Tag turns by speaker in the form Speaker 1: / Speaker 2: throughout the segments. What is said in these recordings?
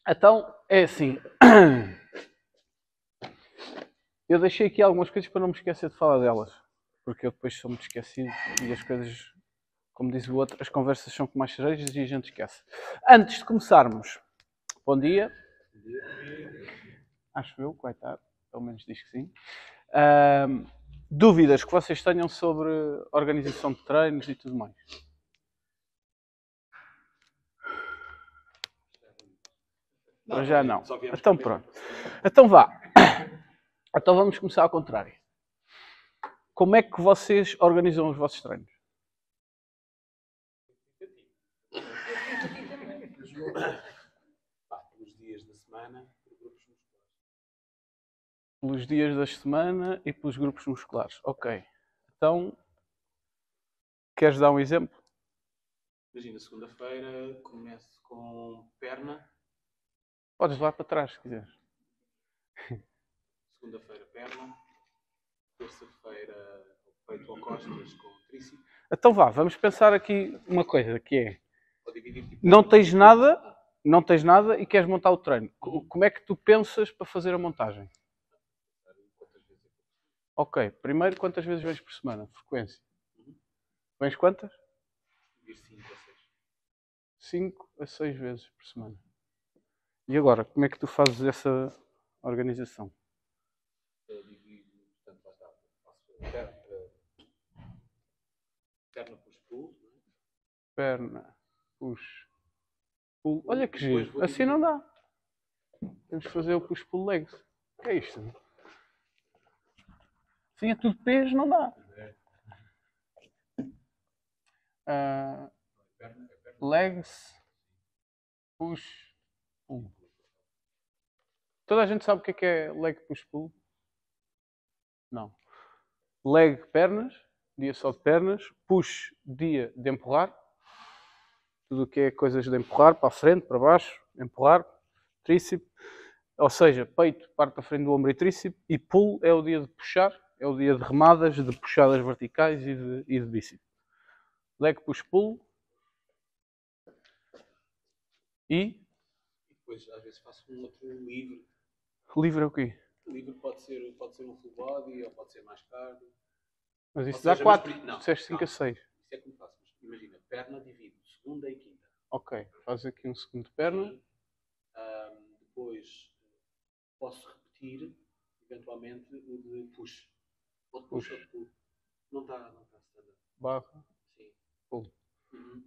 Speaker 1: Então, é assim. Eu deixei aqui algumas coisas para não me esquecer de falar delas. Porque eu depois sou muito esquecido e as coisas, como diz o outro, as conversas são como as cerejas e a gente esquece. Antes de começarmos, bom dia. Acho eu que vai estar, pelo menos diz que sim. Dúvidas que vocês tenham sobre organização de treinos e tudo mais? Para já não. Então pronto. Então vá. Então vamos começar ao contrário. Como é que vocês organizam os vossos treinos?
Speaker 2: Pelos dias da semana, por grupos musculares.
Speaker 1: Pelos dias da semana e pelos grupos musculares. Ok. Então, queres dar um exemplo?
Speaker 2: Imagina, segunda-feira começo com perna.
Speaker 1: Podes lá para trás, se quiseres.
Speaker 2: Segunda-feira perna. Terça-feira peito ou costas com tríceps.
Speaker 1: Então vá, vamos pensar aqui uma coisa, que é...
Speaker 2: Ou dividir tipo...
Speaker 1: Não tens nada e queres montar o treino. Como é que tu pensas para fazer a montagem? Ok, primeiro quantas vezes vens por semana? Frequência. Vens quantas?
Speaker 2: 5 a 6.
Speaker 1: 5 a 6 vezes por semana. E agora, como é que tu fazes essa organização?
Speaker 2: Divido, portanto, lá está. Faço perna push-pull.
Speaker 1: Perna, push, pull. Olha que giro. Assim não dá. Temos que fazer o push-pull legs. O que é isto? Assim é tudo peso, não dá. Legs, push, pull. Toda a gente sabe o que é leg push pull? Não. Leg, pernas, dia só de pernas. Push, dia de empurrar. Tudo o que é coisas de empurrar, para a frente, para baixo, empurrar, tríceps. Ou seja, peito, parte da frente do ombro e tríceps. E pull é o dia de puxar, é o dia de remadas, de puxadas verticais e de bíceps. Leg push pull. E
Speaker 2: depois, às vezes, faço um outro livre.
Speaker 1: Livre é o quê?
Speaker 2: Livre pode ser um full body ou pode ser mais cardio.
Speaker 1: Mas isso dá 4. Disseste 5 a 6.
Speaker 2: Isso é como faço. Mas imagina, perna divido, segunda e quinta.
Speaker 1: Ok, faz aqui um segundo de perna.
Speaker 2: Depois posso repetir, eventualmente, o de push. Ou de push ou de pull. Não está standard.
Speaker 1: Barra.
Speaker 2: Sim.
Speaker 1: Pull.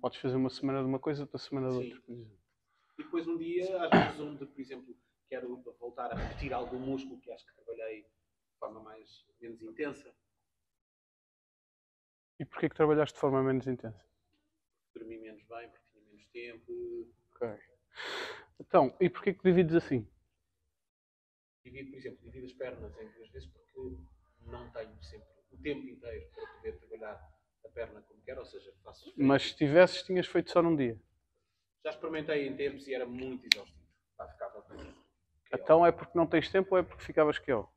Speaker 1: Podes fazer uma semana de uma coisa, outra semana de outra, por exemplo.
Speaker 2: E depois um dia, às vezes, onde, por exemplo, quero voltar a repetir algum músculo que acho que trabalhei de forma menos intensa.
Speaker 1: E porquê que trabalhaste de forma menos intensa?
Speaker 2: Dormi menos bem, porque tinha menos tempo.
Speaker 1: Ok. Então, e porquê que divides assim?
Speaker 2: Divido as pernas em 2 vezes porque não tenho sempre o tempo inteiro para poder trabalhar a perna como quero, ou seja, faço...
Speaker 1: Mas se tivesses, tinhas feito só num dia?
Speaker 2: Já experimentei em tempos e era muito exaustivo. Ficava
Speaker 1: então é porque não tens tempo ou é porque ficavas QO?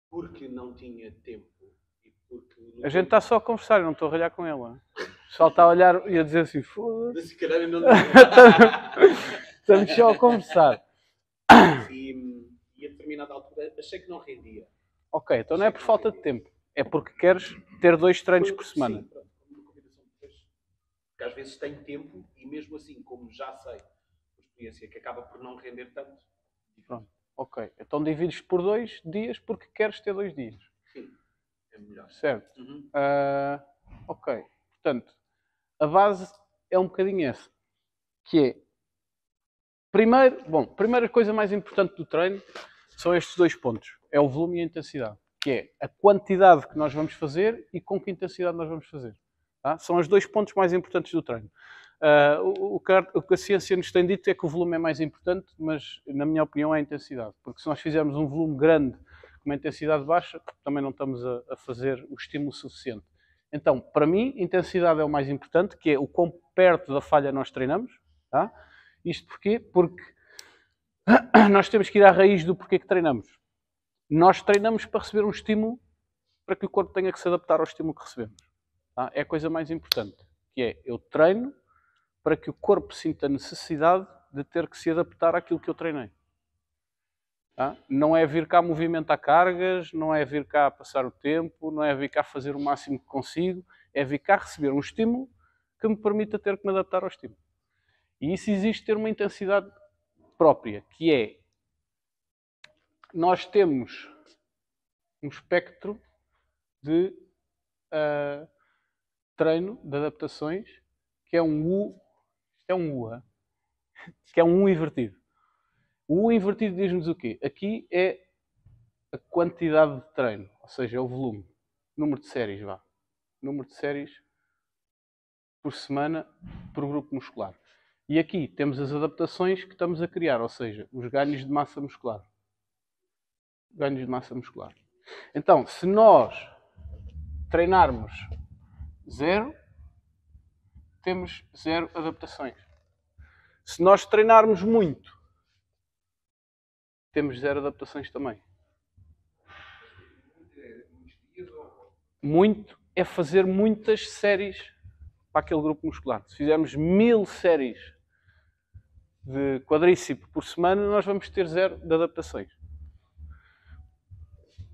Speaker 2: Porque não tinha tempo. E porque
Speaker 1: a gente está só a conversar, eu não estou a ralhar com ela. O pessoal está a olhar e a dizer assim, foda-se.
Speaker 2: Se calhar eu não...
Speaker 1: Estamos só a conversar.
Speaker 2: E a determinada altura achei que não rendia.
Speaker 1: Ok, então não é por falta de tempo. É porque queres ter 2 treinos por semana.
Speaker 2: Sim, pronto. Uma combinação de 2. Porque às vezes tenho tempo e mesmo assim, como já sei por experiência que acaba por não render tanto.
Speaker 1: Pronto, ok. Então divides por 2 dias porque queres ter 2 dias.
Speaker 2: Sim, é melhor.
Speaker 1: Certo. Ok. Portanto, a base é um bocadinho essa. Que é, primeira coisa mais importante do treino são estes 2 pontos. É o volume e a intensidade. Que é a quantidade que nós vamos fazer e com que intensidade nós vamos fazer. Tá? São os 2 pontos mais importantes do treino. O que a ciência nos tem dito é que o volume é mais importante, mas na minha opinião é a intensidade. Porque se nós fizermos um volume grande com uma intensidade baixa, também não estamos a fazer o estímulo suficiente. Então, para mim, intensidade é o mais importante, que é o quão perto da falha nós treinamos. Tá? Isto porquê? Porque nós temos que ir à raiz do porquê que treinamos. Nós treinamos para receber um estímulo para que o corpo tenha que se adaptar ao estímulo que recebemos. Tá? É a coisa mais importante, que é eu treino para que o corpo sinta a necessidade de ter que se adaptar àquilo que eu treinei. Tá? Não é vir cá movimentar cargas, não é vir cá passar o tempo, não é vir cá fazer o máximo que consigo, é vir cá receber um estímulo que me permita ter que me adaptar ao estímulo. E isso exige ter uma intensidade própria, que é, nós temos um espectro de treino, de adaptações, que é um U, que é um U invertido. O U invertido diz-nos o quê? Aqui é a quantidade de treino, ou seja, é o volume, número de séries, vá. Número de séries por semana por grupo muscular. E aqui temos as adaptações que estamos a criar, ou seja, os ganhos de massa muscular. Ganhos de massa muscular. Então, se nós treinarmos 0, temos 0 adaptações. Se nós treinarmos muito, temos 0 adaptações também. Muito é fazer muitas séries para aquele grupo muscular. Se fizermos 1000 séries de quadríceps por semana, nós vamos ter 0 de adaptações.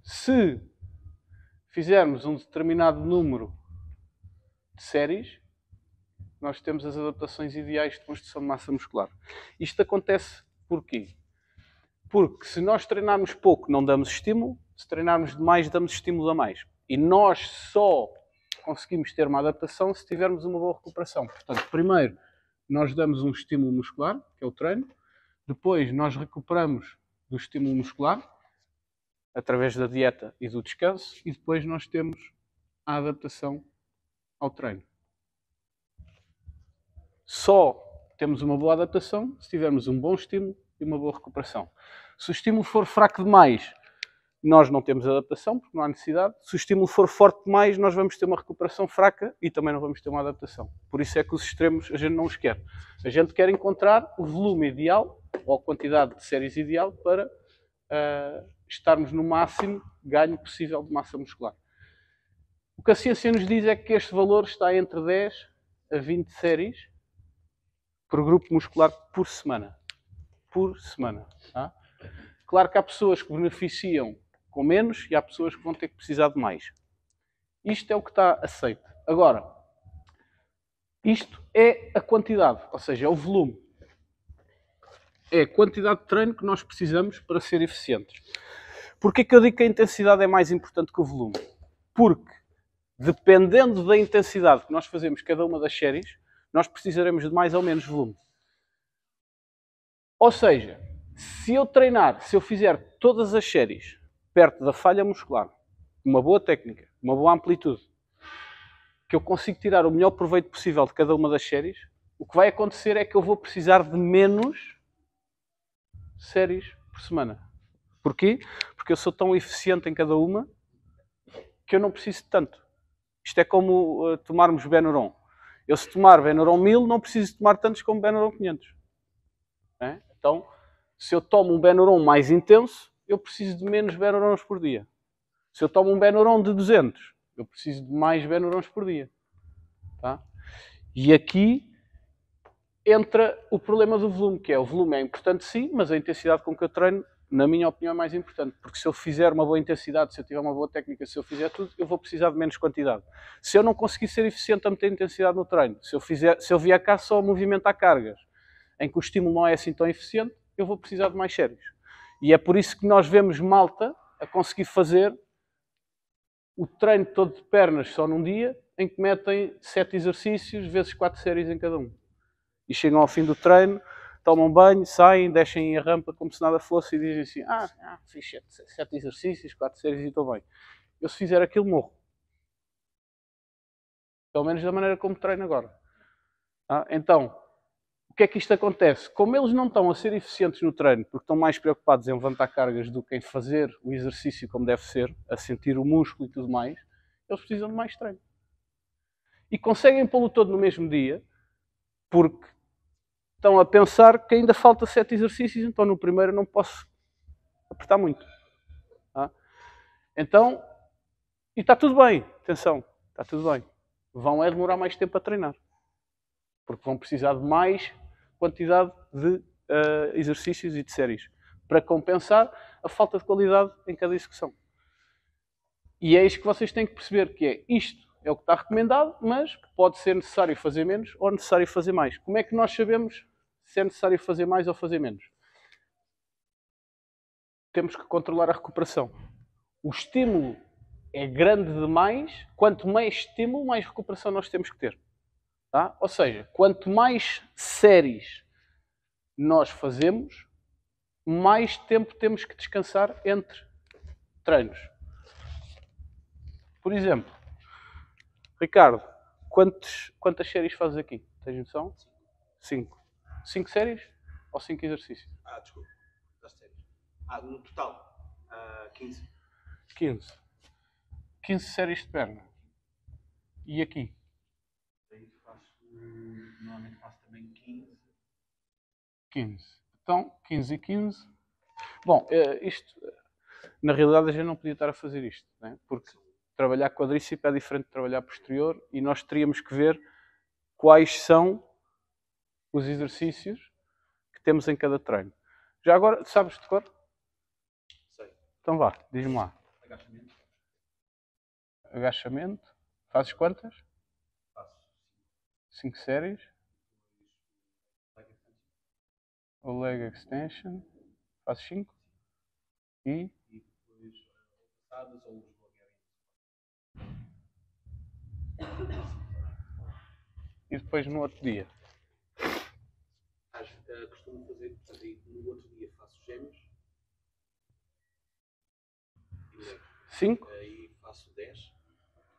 Speaker 1: Se fizermos um determinado número de séries, nós temos as adaptações ideais de construção de massa muscular. Isto acontece porquê? Porque se nós treinarmos pouco, não damos estímulo. Se treinarmos demais, damos estímulo a mais. E nós só conseguimos ter uma adaptação se tivermos uma boa recuperação. Portanto, primeiro, nós damos um estímulo muscular, que é o treino. Depois, nós recuperamos do estímulo muscular, através da dieta e do descanso. E depois nós temos a adaptação ao treino. Só temos uma boa adaptação se tivermos um bom estímulo e uma boa recuperação. Se o estímulo for fraco demais, nós não temos adaptação, porque não há necessidade. Se o estímulo for forte demais, nós vamos ter uma recuperação fraca e também não vamos ter uma adaptação. Por isso é que os extremos a gente não os quer. A gente quer encontrar o volume ideal, ou a quantidade de séries ideal, para estarmos no máximo ganho possível de massa muscular. O que a ciência nos diz é que este valor está entre 10 a 20 séries por grupo muscular por semana. Por semana. Tá? Claro que há pessoas que beneficiam com menos e há pessoas que vão ter que precisar de mais. Isto é o que está aceito. Agora, isto é a quantidade, ou seja, é o volume. É a quantidade de treino que nós precisamos para ser eficientes. Porquê que eu digo que a intensidade é mais importante que o volume? Porque, dependendo da intensidade que nós fazemos cada uma das séries, nós precisaremos de mais ou menos volume. Ou seja, se eu fizer todas as séries perto da falha muscular, uma boa técnica, uma boa amplitude, que eu consigo tirar o melhor proveito possível de cada uma das séries, o que vai acontecer é que eu vou precisar de menos séries por semana. Porquê? Porque eu sou tão eficiente em cada uma que eu não preciso de tanto. Isto é como tomarmos Benuron. Eu, se tomar Benuron 1000, não preciso tomar tantos como Benuron 500. É? Então, se eu tomo um Benuron mais intenso, eu preciso de menos Benurons por dia. Se eu tomo um Benuron de 200, eu preciso de mais Benurons por dia. Tá? E aqui entra o problema do volume, que é o volume é importante sim, mas a intensidade com que eu treino, na minha opinião, é mais importante. Porque se eu fizer uma boa intensidade, se eu tiver uma boa técnica, se eu fizer tudo, eu vou precisar de menos quantidade. Se eu não conseguir ser eficiente a meter intensidade no treino, se eu vier cá só movimentar cargas, em que o estímulo não é assim tão eficiente, eu vou precisar de mais séries. E é por isso que nós vemos malta a conseguir fazer o treino todo de pernas só num dia, em que metem 7 exercícios vezes 4 séries em cada um. E chegam ao fim do treino, tomam banho, saem, descem a rampa como se nada fosse e dizem assim, fiz 7 exercícios, 4 séries e estou bem. Eu, se fizer aquilo, morro. Pelo menos da maneira como treino agora. Então, o que é que isto acontece? Como eles não estão a ser eficientes no treino, porque estão mais preocupados em levantar cargas do que em fazer o exercício como deve ser, a sentir o músculo e tudo mais, eles precisam de mais treino. E conseguem pô-lo todo no mesmo dia, porque estão a pensar que ainda falta 7 exercícios, então no primeiro não posso apertar muito. Então, e está tudo bem, atenção, está tudo bem. Vão demorar mais tempo a treinar. Porque vão precisar de mais quantidade de exercícios e de séries, para compensar a falta de qualidade em cada execução. E é isto que vocês têm que perceber, que é isto é o que está recomendado, mas pode ser necessário fazer menos ou necessário fazer mais. Como é que nós sabemos se é necessário fazer mais ou fazer menos? Temos que controlar a recuperação. O estímulo é grande demais, quanto mais estímulo, mais recuperação nós temos que ter. Tá? Ou seja, quanto mais séries nós fazemos, mais tempo temos que descansar entre treinos. Por exemplo, Ricardo, quantas séries fazes aqui? Tens noção? 5. 5 séries ou 5 exercícios?
Speaker 2: Desculpa. Das séries. No total, 15.
Speaker 1: 15. 15 séries de perna. E aqui?
Speaker 2: Normalmente faço também 15.
Speaker 1: 15. Então, 15 e 15. Bom, isto, na realidade, a gente não podia estar a fazer isto, né? Porque trabalhar quadríceps é diferente de trabalhar posterior e nós teríamos que ver quais são os exercícios que temos em cada treino. Já agora, sabes de cor?
Speaker 2: Sei.
Speaker 1: Então vá, diz-me lá.
Speaker 2: Agachamento.
Speaker 1: Agachamento. Fazes quantas?
Speaker 2: Faço
Speaker 1: 5 séries. O leg extension. Fazes 5. E
Speaker 2: depois passadas ou os
Speaker 1: e depois no outro dia.
Speaker 2: Costumo fazer, no outro dia faço gêmeos.
Speaker 1: 5?
Speaker 2: Aí faço 10.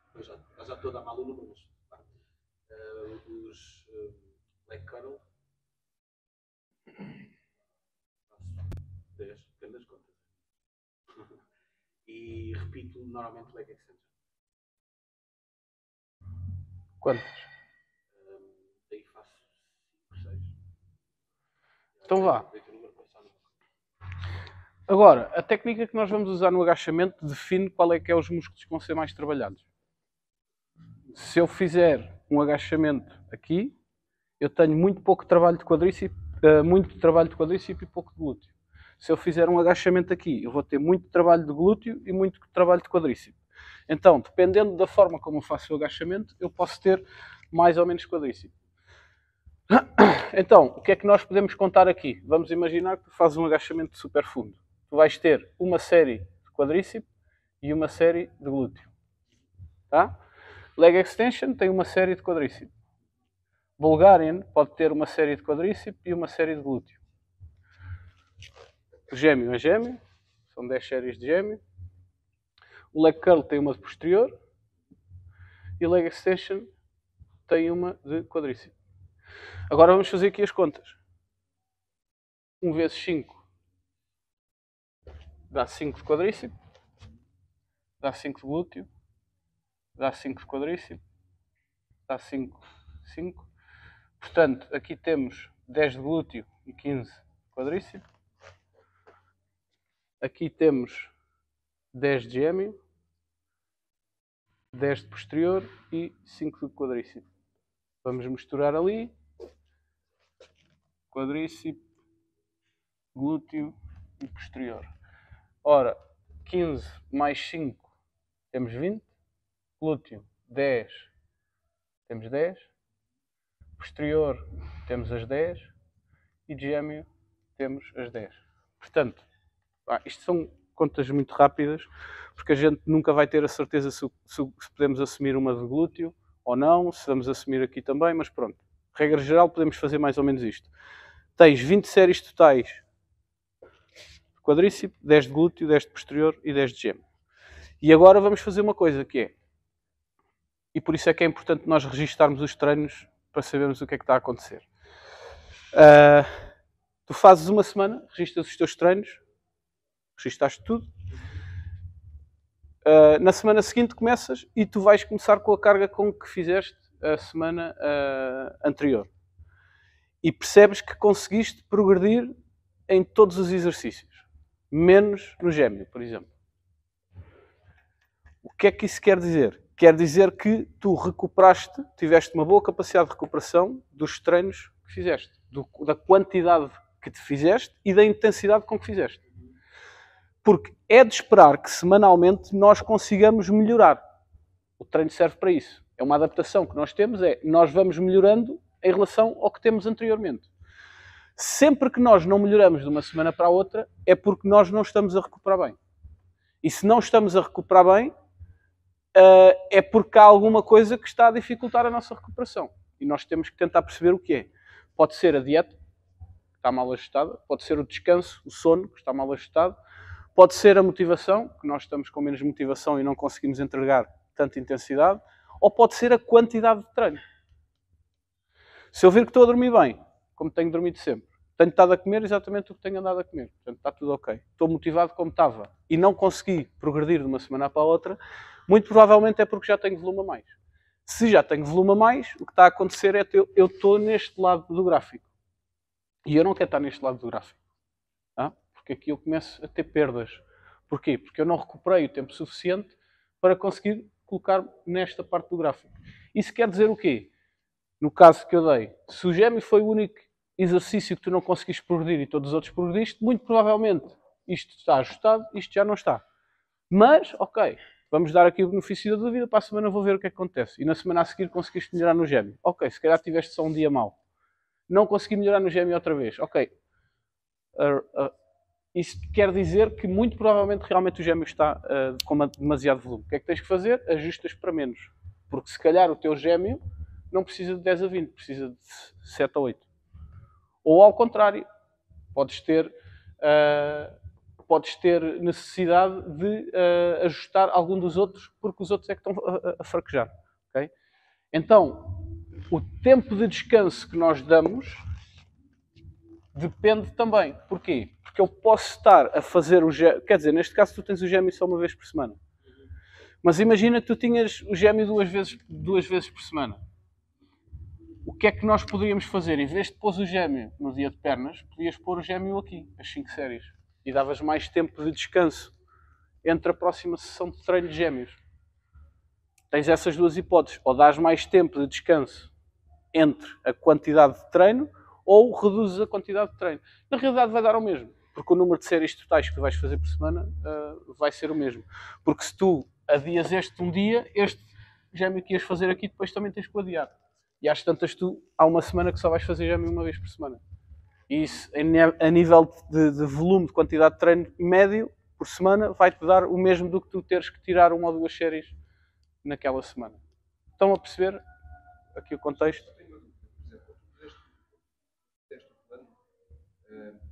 Speaker 2: Depois já estou a dar mal o número, mas os leg curl. Faço 10, depende das contas. E repito normalmente leg extension.
Speaker 1: Quantas?
Speaker 2: Aí faço 5, 6.
Speaker 1: Então vá. Agora, a técnica que nós vamos usar no agachamento define qual é que é os músculos que vão ser mais trabalhados. Se eu fizer um agachamento aqui, eu tenho muito pouco trabalho de quadríceps, e pouco de glúteo. Se eu fizer um agachamento aqui, eu vou ter muito trabalho de glúteo e muito trabalho de quadríceps. Então, dependendo da forma como eu faço o agachamento, eu posso ter mais ou menos quadríceps. Então, o que é que nós podemos contar aqui? Vamos imaginar que tu fazes um agachamento super fundo. Tu vais ter uma série de quadríceps e uma série de glúteo. Tá? Leg extension tem uma série de quadríceps. Bulgarian pode ter uma série de quadríceps e uma série de glúteo. Gêmeo é gêmeo. São 10 séries de gêmeo. O leg curl tem uma de posterior. E o leg extension tem uma de quadríceps. Agora vamos fazer aqui as contas. 1 vezes 5 dá 5 de quadríceps, dá 5 de glúteo, dá 5 de quadríceps, dá 5, 5. Portanto, aqui temos 10 de glúteo e 15 de quadríceps. Aqui temos 10 de gêmeo, 10 de posterior e 5 de quadríceps. Vamos misturar ali. Quadríceps, glúteo e posterior. Ora, 15 mais 5 temos 20. Glúteo, 10 temos 10. Posterior temos as 10. E de gêmeo temos as 10. Portanto, isto são contas muito rápidas, porque a gente nunca vai ter a certeza se podemos assumir uma de glúteo ou não, se vamos assumir aqui também, mas pronto. Regra geral, podemos fazer mais ou menos isto. Tens 20 séries totais de quadríceps, 10 de glúteo, 10 de posterior e 10 de gêmeo. E agora vamos fazer uma coisa que é, e por isso é que é importante nós registarmos os treinos para sabermos o que é que está a acontecer. Tu fazes uma semana, registras os teus treinos, registaste tudo. Na semana seguinte começas e tu vais começar com a carga com que fizeste a semana anterior. E percebes que conseguiste progredir em todos os exercícios, menos no gêmeo, por exemplo. O que é que isso quer dizer? Quer dizer que tu recuperaste, tiveste uma boa capacidade de recuperação dos treinos que fizeste, da quantidade que te fizeste e da intensidade com que fizeste. Porque é de esperar que semanalmente nós consigamos melhorar. O treino serve para isso. É uma adaptação que nós temos, nós vamos melhorando em relação ao que temos anteriormente. Sempre que nós não melhoramos de uma semana para a outra, é porque nós não estamos a recuperar bem. E se não estamos a recuperar bem, é porque há alguma coisa que está a dificultar a nossa recuperação. E nós temos que tentar perceber o que é. Pode ser a dieta, que está mal ajustada. Pode ser o descanso, o sono, que está mal ajustado. Pode ser a motivação, que nós estamos com menos motivação e não conseguimos entregar tanta intensidade. Ou pode ser a quantidade de treino. Se eu vir que estou a dormir bem, como tenho dormido sempre, tenho estado a comer exatamente o que tenho andado a comer. Portanto, está tudo ok. Estou motivado como estava e não consegui progredir de uma semana para a outra, muito provavelmente é porque já tenho volume a mais. Se já tenho volume a mais, o que está a acontecer é que eu estou neste lado do gráfico. E eu não quero estar neste lado do gráfico. Porque aqui eu começo a ter perdas. Porquê? Porque eu não recuperei o tempo suficiente para conseguir colocar nesta parte do gráfico. Isso quer dizer o quê? No caso que eu dei, se o GEMI foi o único exercício que tu não conseguiste progredir e todos os outros progrediste, muito provavelmente isto está ajustado, isto já não está. Mas, ok, vamos dar aqui o benefício da dúvida, para a semana vou ver o que é que acontece. E na semana a seguir conseguiste melhorar no GEMI. Ok, se calhar tiveste só um dia mau. Não consegui melhorar no GEMI outra vez. Ok. Isso quer dizer que muito provavelmente realmente o GEMI está com demasiado volume. O que é que tens que fazer? Ajustas para menos. Porque se calhar o teu GEMI não precisa de 10 a 20, precisa de 7 a 8. Ou ao contrário, podes ter necessidade de ajustar algum dos outros, porque os outros é que estão a fraquejar. Okay? Então, o tempo de descanso que nós damos depende também. Porquê? Porque eu posso estar a fazer o GEMI, quer dizer, neste caso tu tens o GEMI só uma vez por semana. Mas imagina que tu tinhas o GEMI duas vezes por semana. O que é que nós poderíamos fazer? Em vez de pôr o GEMI no dia de pernas, podias pôr o GEMI aqui, as 5 séries. E davas mais tempo de descanso entre a próxima sessão de treino de GEMIs. Tens essas duas hipóteses. Ou dás mais tempo de descanso entre a quantidade de treino, ou reduzes a quantidade de treino. Na realidade vai dar o mesmo. Porque o número de séries totais que tu vais fazer por semana vai ser o mesmo. Porque se tu adias este um dia, este GEMI que ias fazer aqui, depois também tens que o adiar. E às tantas há uma semana que só vais fazer GEMI uma vez por semana. E isso, a nível de volume, de quantidade de treino médio por semana, vai-te dar o mesmo do que tu teres que tirar uma ou duas séries naquela semana. Estão a perceber aqui o contexto?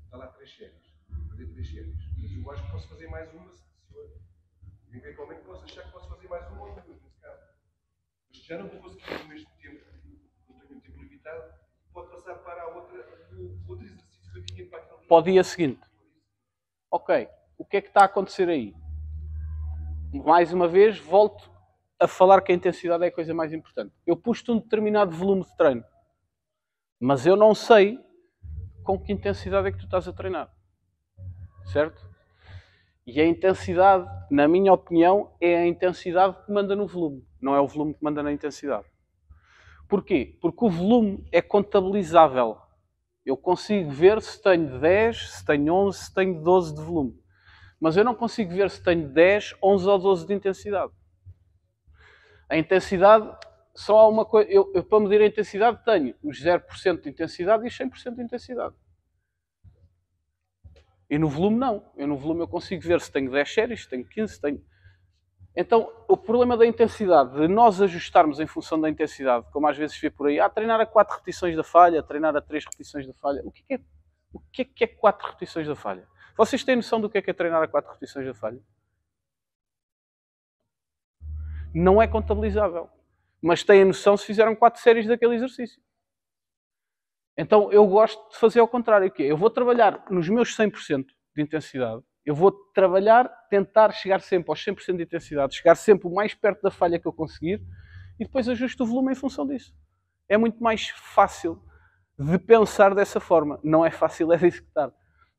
Speaker 3: Está lá 3 séries. Fazer 3 séries. Mas eu acho que posso fazer mais uma se eu eventualmente posso achar que posso fazer mais uma ou duas, nesse caso. Mas já não vou conseguir no mesmo tempo, não tenho tempo limitado, pode passar para o outro exercício que eu tinha para aquele.
Speaker 1: Para o dia seguinte. Ok, o que é que está a acontecer aí? Mais uma vez, volto a falar que a intensidade é a coisa mais importante. Eu pus-te um determinado volume de treino, mas eu não sei com que intensidade é que tu estás a treinar. Certo? E a intensidade, na minha opinião, é a intensidade que manda no volume. Não é o volume que manda na intensidade. Porquê? Porque o volume é contabilizável. Eu consigo ver se tenho 10, se tenho 11, se tenho 12 de volume. Mas eu não consigo ver se tenho 10, 11 ou 12 de intensidade. A intensidade, só há uma coisa. Eu para medir a intensidade tenho os 0% de intensidade e os 100% de intensidade. E no volume não. No volume eu consigo ver se tenho 10 séries, se tenho 15, se tenho... Então, o problema da intensidade, de nós ajustarmos em função da intensidade, como às vezes vê por aí, treinar a 4 repetições da falha, treinar a 3 repetições da falha. O que é 4 repetições da falha? Vocês têm noção do que é treinar a 4 repetições da falha? Não é contabilizável. Mas têm noção se fizeram 4 séries daquele exercício. Então eu gosto de fazer ao contrário. Que eu vou trabalhar nos meus 100% de intensidade. Eu vou trabalhar, tentar chegar sempre aos 100% de intensidade, chegar sempre o mais perto da falha que eu conseguir e depois ajusto o volume em função disso. É muito mais fácil de pensar dessa forma. Não é fácil é de executar.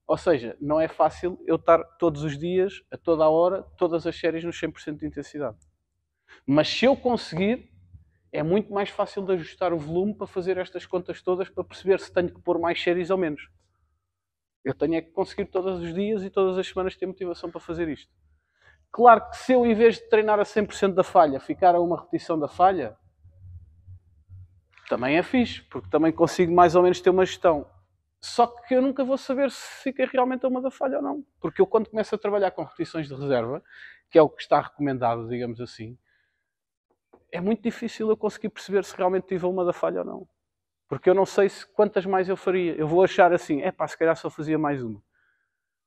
Speaker 1: Ou seja, não é fácil eu estar todos os dias, a toda a hora, todas as séries nos 100% de intensidade. Mas se eu conseguir, é muito mais fácil de ajustar o volume para fazer estas contas todas, para perceber se tenho que pôr mais séries ou menos. Eu tenho é que conseguir todos os dias e todas as semanas ter motivação para fazer isto. Claro que se eu, em vez de treinar a 100% da falha, ficar a uma repetição da falha, também é fixe, porque também consigo mais ou menos ter uma gestão. Só que eu nunca vou saber se fica realmente a uma da falha ou não. Porque eu, quando começo a trabalhar com repetições de reserva, que é o que está recomendado, digamos assim, é muito difícil eu conseguir perceber se realmente tive a uma da falha ou não. Porque eu não sei quantas mais eu faria. Eu vou achar assim, se calhar só fazia mais uma.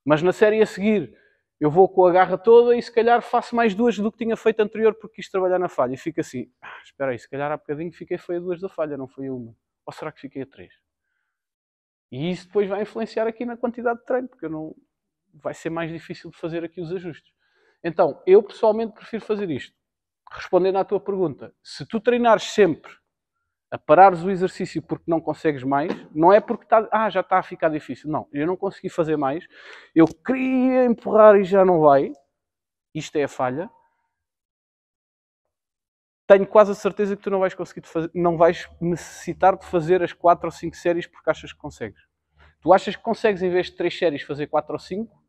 Speaker 1: Mas na série a seguir, eu vou com a garra toda e se calhar faço mais duas do que tinha feito anterior porque quis trabalhar na falha. E fico assim, espera aí, se calhar há bocadinho fiquei foi a 2 da falha, não foi a 1. Ou será que fiquei a 3? E isso depois vai influenciar aqui na quantidade de treino, porque vai ser mais difícil de fazer aqui os ajustes. Então, eu pessoalmente prefiro fazer isto. Respondendo à tua pergunta, se tu treinares sempre a parares o exercício porque não consegues mais, não é porque já está a ficar difícil. Não, eu não consegui fazer mais, eu queria empurrar e já não vai, isto é a falha, tenho quase a certeza que tu não vais conseguir fazer, não vais necessitar de fazer as 4 ou 5 séries porque achas que consegues. Tu achas que consegues, em vez de 3 séries, fazer 4 ou 5,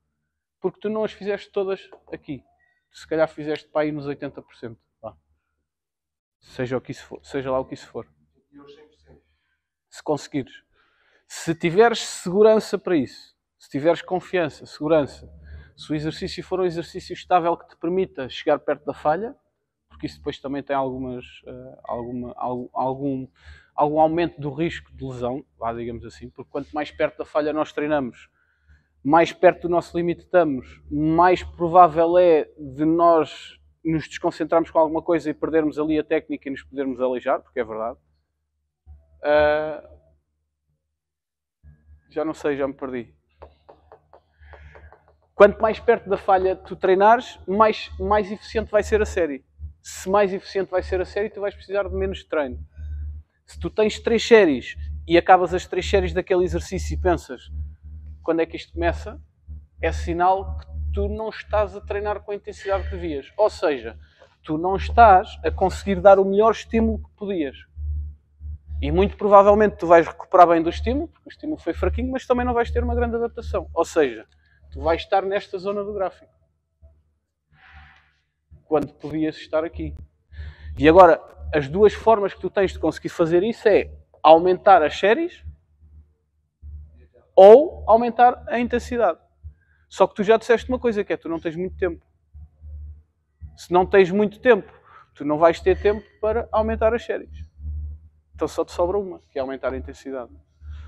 Speaker 1: porque tu não as fizeste todas aqui. Se calhar fizeste para aí nos 80%. Seja lá o que isso for. Se conseguires. Se tiveres segurança para isso, se tiveres confiança, segurança, se o exercício for um exercício estável que te permita chegar perto da falha, porque isso depois também tem algum aumento do risco de lesão, digamos assim, porque quanto mais perto da falha nós treinamos, mais perto do nosso limite estamos, mais provável é de nós nos desconcentrarmos com alguma coisa e perdermos ali a técnica e nos podermos aleijar, porque é verdade. Já não sei, já me perdi. Quanto mais perto da falha tu treinares, mais eficiente vai ser a série. Se mais eficiente vai ser a série, tu vais precisar de menos treino. Se tu tens 3 séries e acabas as 3 séries daquele exercício e pensas quando é que isto começa, é sinal que tu não estás a treinar com a intensidade que devias. Ou seja, tu não estás a conseguir dar o melhor estímulo que podias. E muito provavelmente tu vais recuperar bem do estímulo, porque o estímulo foi fraquinho, mas também não vais ter uma grande adaptação. Ou seja, tu vais estar nesta zona do gráfico. Quando podias estar aqui. E agora, as duas formas que tu tens de conseguir fazer isso é aumentar as séries ou aumentar a intensidade. Só que tu já disseste uma coisa, que é tu não tens muito tempo. Se não tens muito tempo, tu não vais ter tempo para aumentar as séries. Então só te sobra uma, que é aumentar a intensidade.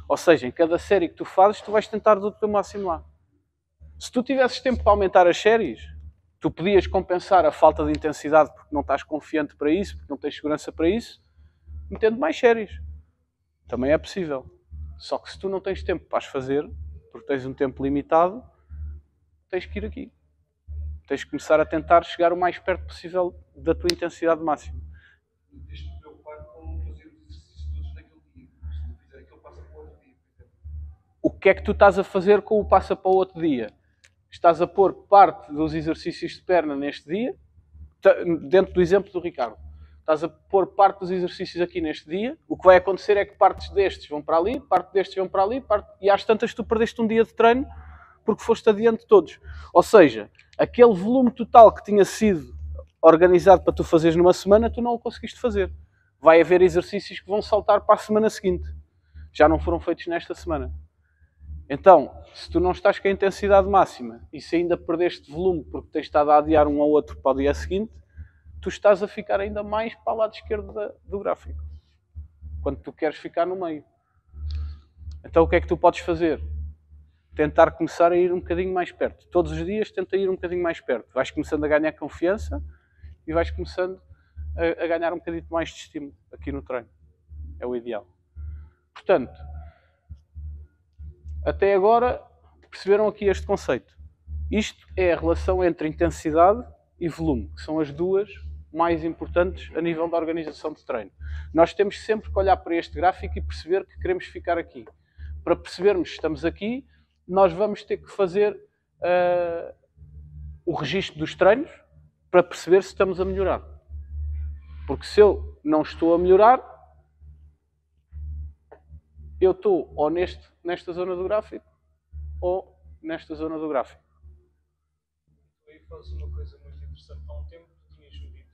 Speaker 1: Ou seja, em cada série que tu fazes, tu vais tentar do teu máximo lá. Se tu tivesses tempo para aumentar as séries, tu podias compensar a falta de intensidade porque não estás confiante para isso, porque não tens segurança para isso, metendo mais séries. Também é possível. Só que se tu não tens tempo para as fazer, porque tens um tempo limitado, tens que ir aqui. Tens que começar a tentar chegar o mais perto possível da tua intensidade máxima.
Speaker 3: Tens de te preocupar com fazer os exercícios todos naquele dia. Se não fizer aquele, passa para o outro dia, por exemplo.
Speaker 1: O que é que tu estás a fazer com o passa para o outro dia? Estás a pôr parte dos exercícios de perna neste dia, dentro do exemplo do Ricardo. Estás a pôr parte dos exercícios aqui neste dia. O que vai acontecer é que partes destes vão para ali, parte destes vão para ali, e às tantas tu perdeste um dia de treino porque foste adiante de todos. Ou seja, aquele volume total que tinha sido organizado para tu fazeres numa semana, tu não o conseguiste fazer. Vai haver exercícios que vão saltar para a semana seguinte. Já não foram feitos nesta semana. Então, se tu não estás com a intensidade máxima e se ainda perdeste volume porque tens estado a adiar um ao outro para o dia seguinte, tu estás a ficar ainda mais para o lado esquerdo do gráfico. Quando tu queres ficar no meio. Então o que é que tu podes fazer? Tentar começar a ir um bocadinho mais perto. Todos os dias tenta ir um bocadinho mais perto. Vais começando a ganhar confiança e vais começando a ganhar um bocadinho mais de estímulo aqui no treino. É o ideal. Portanto, até agora perceberam aqui este conceito. Isto é a relação entre intensidade e volume, que são as duas mais importantes a nível da organização de treino. Nós temos sempre que olhar para este gráfico e perceber que queremos ficar aqui. Para percebermos se estamos aqui, nós vamos ter que fazer o registro dos treinos para perceber se estamos a melhorar. Porque se eu não estou a melhorar, eu estou ou nesta zona do gráfico ou nesta zona do gráfico.
Speaker 4: Aí fazes uma coisa muito interessante. Há um tempo tu tinhas-me dito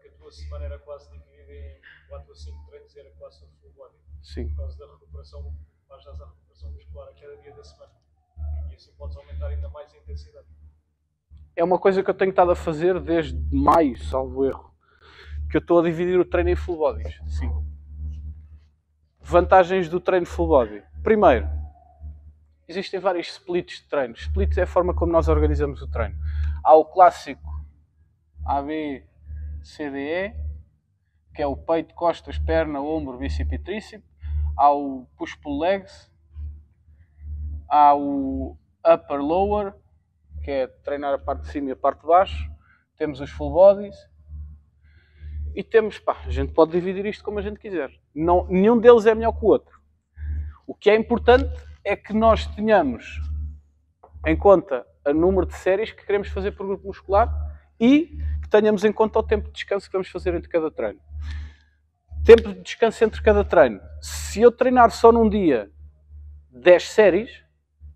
Speaker 4: que a tua semana era quase dividida em 4 a 5 treinos e era quase a full body.
Speaker 1: Sim.
Speaker 4: Por causa da recuperação, vais já à recuperação muscular a cada dia da semana. E assim podes aumentar ainda mais a intensidade.
Speaker 1: É uma coisa que eu tenho estado a fazer desde maio, salvo erro. Que eu estou a dividir o treino em full bodies. Sim. Vantagens do treino full body. Primeiro, existem vários splits de treino. Splits é a forma como nós organizamos o treino. Há o clássico ABCDE, que é o peito, costas, perna, ombro, bíceps e tríceps. Há o push-pull legs. Há o upper-lower, que é treinar a parte de cima e a parte de baixo. Temos os full bodies. E temos, a gente pode dividir isto como a gente quiser. Não, nenhum deles é melhor que o outro. O que é importante é que nós tenhamos em conta o número de séries que queremos fazer por grupo muscular e que tenhamos em conta o tempo de descanso que vamos fazer entre cada treino. Tempo de descanso entre cada treino. Se eu treinar só num dia 10 séries,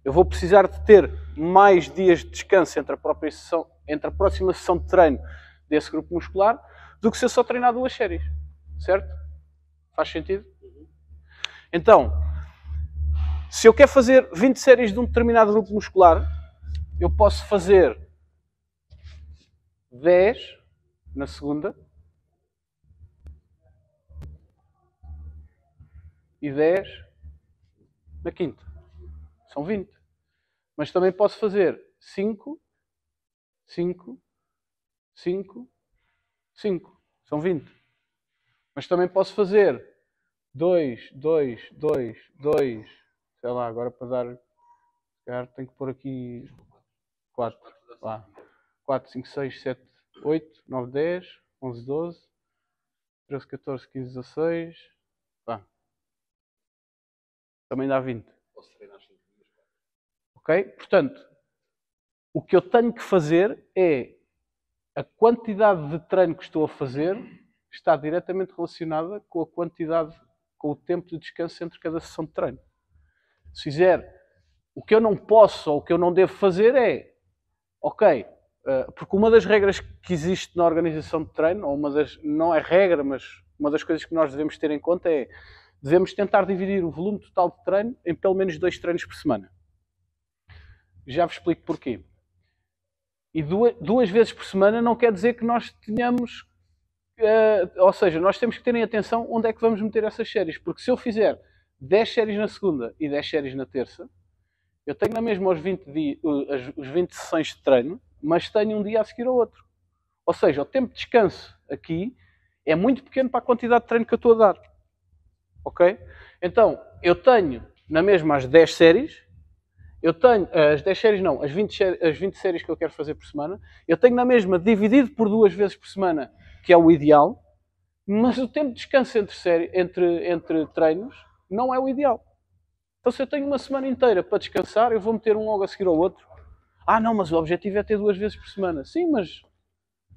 Speaker 1: eu vou precisar de ter mais dias de descanso entre a próxima sessão de treino desse grupo muscular do que se eu só treinar 2 séries. Certo? Faz sentido? Então, se eu quero fazer 20 séries de um determinado grupo muscular, eu posso fazer 10 na segunda e 10 na quinta. São 20. Mas também posso fazer 5, 5, 5, 5. São 20. Mas também posso fazer 2, 2, 2, 2. Sei lá, agora para dar... Tenho que pôr aqui 4. 4, 5, 6, 7, 8, 9, 10, 11, 12, 13, 14, 15, 16. Também dá 20. Ok? Portanto, o que eu tenho que fazer é a quantidade de treino que estou a fazer está diretamente relacionada com a quantidade, com o tempo de descanso entre cada sessão de treino. Se fizer o que eu não posso ou o que eu não devo fazer é, ok, porque uma das regras que existe na organização de treino, ou não é regra, mas uma das coisas que nós devemos ter em conta é, devemos tentar dividir o volume total de treino em pelo menos 2 treinos por semana. Já vos explico porquê. E 2 vezes por semana não quer dizer que nós tenhamos... ou seja, nós temos que ter em atenção onde é que vamos meter essas séries. Porque se eu fizer 10 séries na segunda e 10 séries na terça, eu tenho na mesma os 20 sessões de treino, mas tenho um dia a seguir ao outro. Ou seja, o tempo de descanso aqui é muito pequeno para a quantidade de treino que eu estou a dar. Ok? Então, eu tenho na mesma as 10 séries, eu tenho as 10 séries não, as 20 séries que eu quero fazer por semana, eu tenho na mesma dividido por 2 vezes por semana, que é o ideal, mas o tempo de descanso entre treinos não é o ideal. Então se eu tenho uma semana inteira para descansar, eu vou meter um logo a seguir ao outro. Não, mas o objetivo é ter 2 vezes por semana. Sim, mas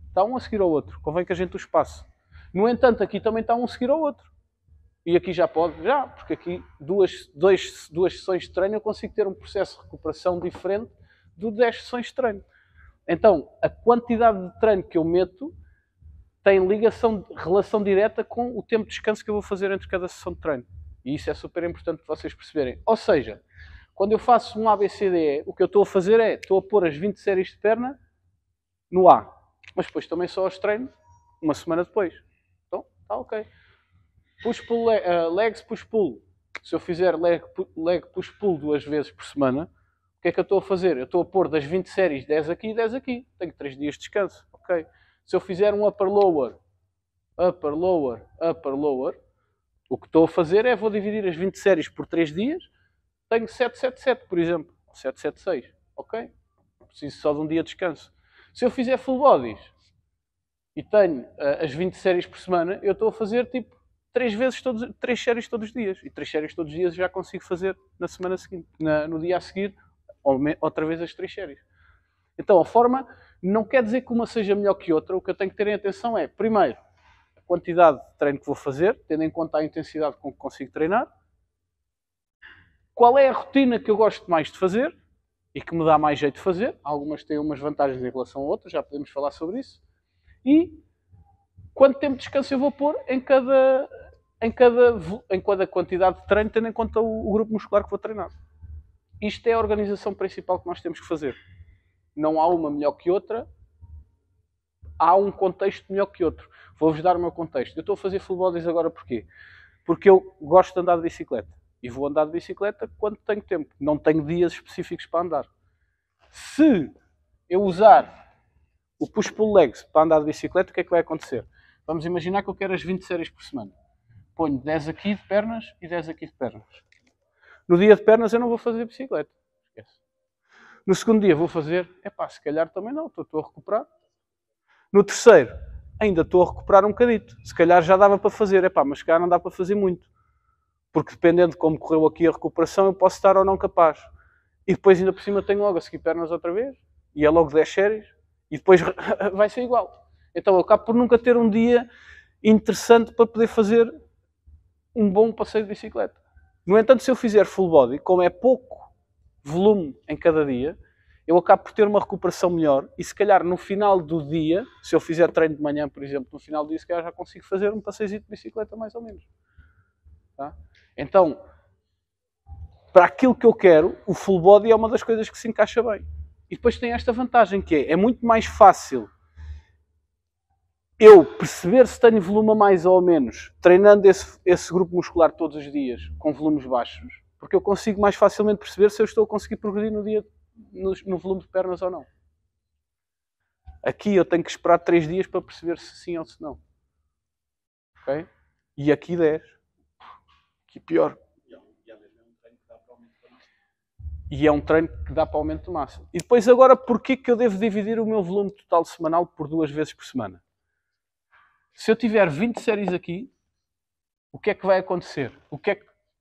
Speaker 1: está um a seguir ao outro. Convém que a gente o espace. No entanto, aqui também está um a seguir ao outro. E aqui já pode, porque aqui duas sessões de treino eu consigo ter um processo de recuperação diferente de 10 sessões de treino. Então, a quantidade de treino que eu meto tem relação direta com o tempo de descanso que eu vou fazer entre cada sessão de treino. E isso é super importante para vocês perceberem. Ou seja, quando eu faço um ABCDE, o que eu estou a fazer é, estou a pôr as 20 séries de perna no A. Mas depois também só as treino uma semana depois. Então, está ok. Push-pull, legs, push-pull. Se eu fizer leg push-pull 2 vezes por semana, o que é que eu estou a fazer? Eu estou a pôr das 20 séries 10 aqui e 10 aqui. Tenho 3 dias de descanso. Ok. Se eu fizer um upper-lower, upper-lower, upper-lower, o que estou a fazer é, vou dividir as 20 séries por 3 dias, tenho 777, por exemplo. 776. Ok? Preciso só de um dia de descanso. Se eu fizer full bodies e tenho as 20 séries por semana, eu estou a fazer tipo 3 séries todos os dias. E 3 séries todos os dias já consigo fazer na semana seguinte. No dia a seguir, outra vez as 3 séries. Então, a forma não quer dizer que uma seja melhor que outra. O que eu tenho que ter em atenção é, primeiro, quantidade de treino que vou fazer, tendo em conta a intensidade com que consigo treinar. Qual é a rotina que eu gosto mais de fazer e que me dá mais jeito de fazer. Algumas têm umas vantagens em relação a outras, já podemos falar sobre isso. E quanto tempo de descanso eu vou pôr em cada quantidade de treino, tendo em conta o grupo muscular que vou treinar. Isto é a organização principal que nós temos que fazer. Não há uma melhor que outra, há um contexto melhor que outro. Vou-vos dar o meu contexto. Eu estou a fazer full bodies agora porquê? Porque eu gosto de andar de bicicleta. E vou andar de bicicleta quando tenho tempo. Não tenho dias específicos para andar. Se eu usar o push-pull legs para andar de bicicleta, o que é que vai acontecer? Vamos imaginar que eu quero as 20 séries por semana. Ponho 10 aqui de pernas e 10 aqui de pernas. No dia de pernas eu não vou fazer bicicleta. Esquece. No segundo dia vou fazer, se calhar também não, estou a recuperar. No terceiro, ainda estou a recuperar um bocadito. Se calhar já dava para fazer, mas se calhar não dá para fazer muito. Porque dependendo de como correu aqui a recuperação, eu posso estar ou não capaz. E depois ainda por cima tenho logo a seguir pernas outra vez. E é logo 10 séries. E depois vai ser igual. Então eu acabo por nunca ter um dia interessante para poder fazer um bom passeio de bicicleta. No entanto, se eu fizer full body, como é pouco volume em cada dia, eu acabo por ter uma recuperação melhor e se calhar no final do dia, se eu fizer treino de manhã, por exemplo, no final do dia, se calhar já consigo fazer um passeio de bicicleta mais ou menos. Tá? Então, para aquilo que eu quero, o full body é uma das coisas que se encaixa bem. E depois tem esta vantagem que é muito mais fácil eu perceber se tenho volume a mais ou a menos, treinando esse grupo muscular todos os dias, com volumes baixos, porque eu consigo mais facilmente perceber se eu estou a conseguir progredir no dia no volume de pernas ou não. Aqui eu tenho que esperar 3 dias para perceber se sim ou se não. Ok? E aqui 10. Aqui pior. E é um treino que dá para aumento de massa. E depois agora, porquê que eu devo dividir o meu volume total semanal por 2 vezes por semana? Se eu tiver 20 séries aqui, o que é que vai acontecer?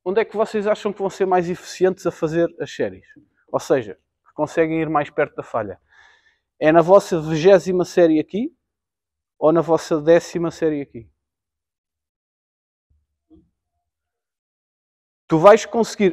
Speaker 1: Onde é que vocês acham que vão ser mais eficientes a fazer as séries? Ou seja, que conseguem ir mais perto da falha? É na vossa 20ª série aqui ou na vossa 10ª série aqui? Tu vais conseguir...